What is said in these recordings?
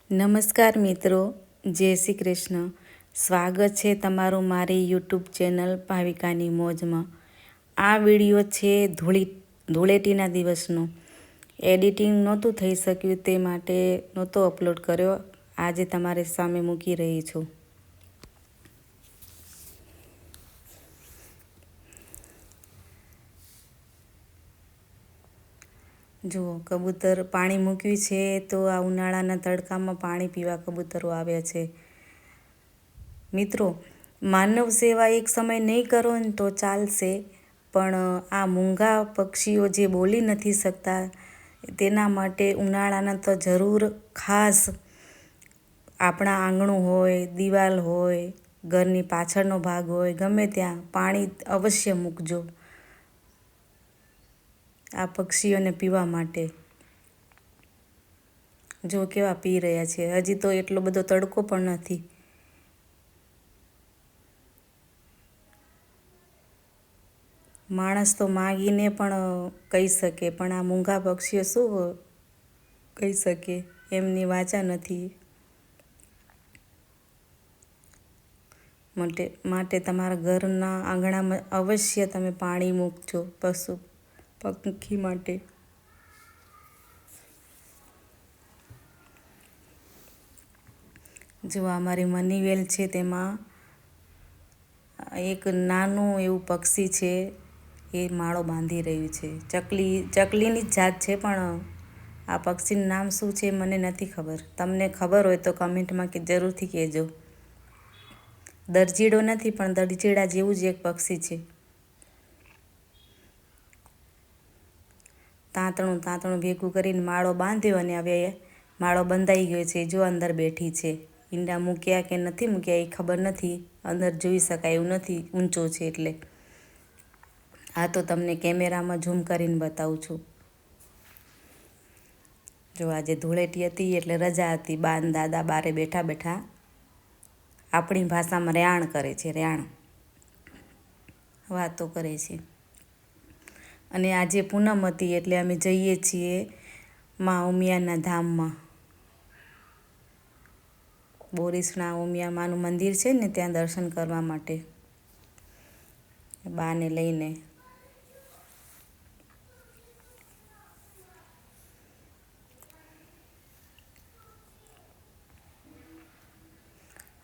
નમસ્કાર મિત્રો, જય શ્રી કૃષ્ણ. સ્વાગત છે તમારું મારી યુટ્યુબ ચેનલ ભાવિકાની મોજમાં. આ વિડીયો છે ધૂળેટીના દિવસનો. એડિટિંગ નહોતું થઈ શક્યું તે માટે નહોતો અપલોડ કર્યો. આજે તમારી સામે મૂકી રહી છું. જુઓ, કબૂતર પાણી મૂક્યું છે તો આ ઉનાળાના તડકામાં પાણી પીવા કબૂતરો આવ્યા છે. મિત્રો, માનવ સેવા એક સમય નહીં કરો ને તો ચાલશે, પણ આ મૂંગા પક્ષીઓ જે બોલી નથી શકતા તેના માટે ઉનાળાના તો જરૂર ખાસ આપણા આંગણું હોય, દિવાલ હોય, ઘરની પાછળનો ભાગ હોય, ગમે ત્યાં પાણી અવશ્ય મૂકજો આ પક્ષીઓને પીવા માટે. જો કેવા પી રહ્યા છે. હજી તો એટલો બધો તડકો પણ નથી. માણસ તો માગીને પણ કહી શકે, પણ આ મૂંગા પક્ષીઓ શું કહી શકે, એમની વાચા નથી. માટે તમારા ઘરના આંગણામાં અવશ્ય તમે પાણી મૂકજો પક્ષી માટે. જો અમારી મની વેલ છે તેમાં એક નાનું એવું પક્ષી છે, એ માળો બાંધી રહ્યું છે. ચકલીની જ જાત છે, પણ આ પક્ષીનું નામ શું છે મને નથી ખબર. તમને ખબર હોય તો કમેન્ટમાં જરૂરથી કહેજો. દરજીડો નથી, પણ દરજીડા જેવું જ એક પક્ષી છે. તાંતણું ભેગું કરીને માળો બાંધ્યો અને હવે માળો બંધાઈ ગયો છે. જો અંદર બેઠી છે. ઈંડા મૂક્યા કે નથી મૂક્યા એ ખબર નથી. અંદર જોઈ શકાય એવું નથી, ઊંચો છે એટલે. આ તો તમને કેમેરામાં ઝૂમ કરીને બતાવું છું. જો આજે ધૂળેટી હતી એટલે રજા હતી. બા ને દાદા બારે બેઠા બેઠા આપણી ભાષામાં રેહાણ કરે છે. રેહાણ વાતો કરે છે. અને આજે પૂનમ હતી એટલે અમે જઈએ છીએ મા ઉમિયાના ધામમાં. બોરીસણા ઉમિયા માનું મંદિર છે ને, ત્યાં દર્શન કરવા માટે બાને લઈને.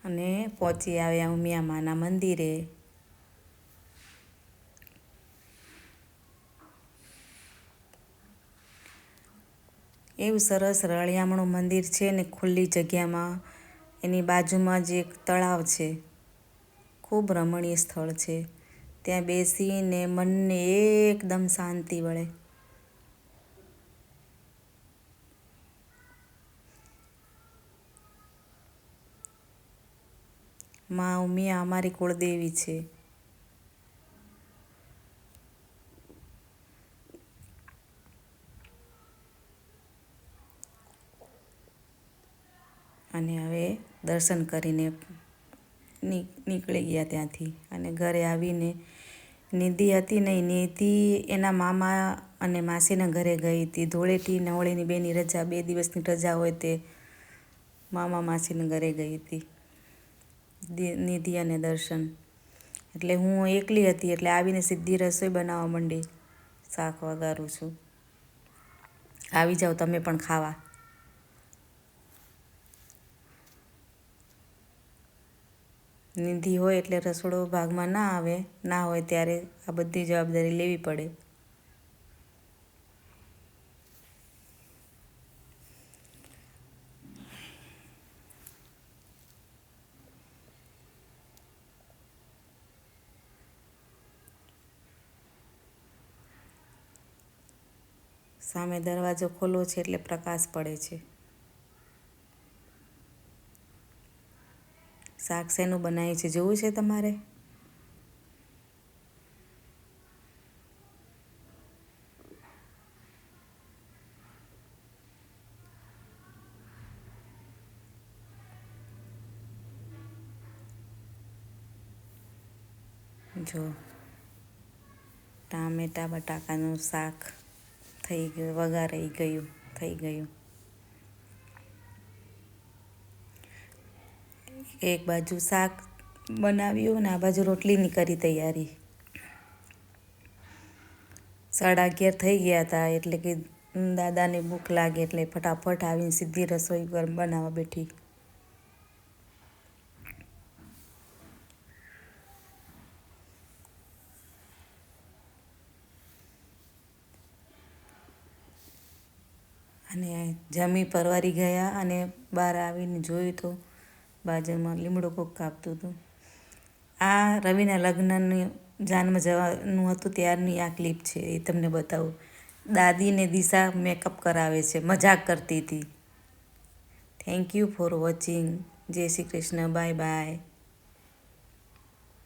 અને પહોંચી આવ્યા ઉમિયા માના મંદિરે. એવું સરસ રળિયામણું મંદિર છે ને, ખુલ્લી જગ્યામાં. એની બાજુમાં જ એક તળાવ છે. ખૂબ રમણીય સ્થળ છે. ત્યાં બેસીને મનને એકદમ શાંતિ મળે. મા ઉમિયા અમારી કુળદેવી છે. અને હવે દર્શન કરીને નીકળી ગયા ત્યાંથી. અને ઘરે આવીને નિધિ હતી નહીં, નિધિ એના મામા અને માસીના ઘરે ગઈ હતી. ધૂળેટી ને હોળીની બેની રજા, 2 દિવસની રજા હોય તે મામા માસીના ઘરે ગઈ હતી નિધિ અને દર્શન. એટલે હું એકલી હતી એટલે આવીને સીધી રસોઈ બનાવવા માંડી. શાક વઘારું છું. આવી જાઓ તમે પણ ખાવા. નિધિ હોય એટલે રસોડો ભાગમાં ના આવે. ના હોય ત્યારે આ બધી જવાબદારી લેવી પડે. સામે દરવાજો ખોલો છે એટલે પ્રકાશ પડે છે. શાક શેનું બનાવ્યું છે જોવું છે તમારે? જો ટામેટા બટાકાનું શાક થઈ ગયું, વઘારાઈ ગયું, થઈ ગયું. એક બાજુ શાક બનાવ્યું અને આ બાજુ રોટલીની કરી તૈયારી. 11:30 થઈ ગયા હતા એટલે કે દાદાને ભૂખ લાગે એટલે ફટાફટ આવીને સીધી રસોઈ બનાવવા બેઠી. અને જમી પરવારી ગયા અને બહાર આવીને જોયું તો બાજુમાં લીમડો કોક કાપતું હતું. આ રવિના લગ્નની જાનમાં જવાનું હતું ત્યારની આ ક્લિપ છે, એ તમને બતાવું. દાદીને દિશા મેકઅપ કરાવે છે, મજાક કરતી હતી. Thank you for watching. જય શ્રી કૃષ્ણ. Bye bye.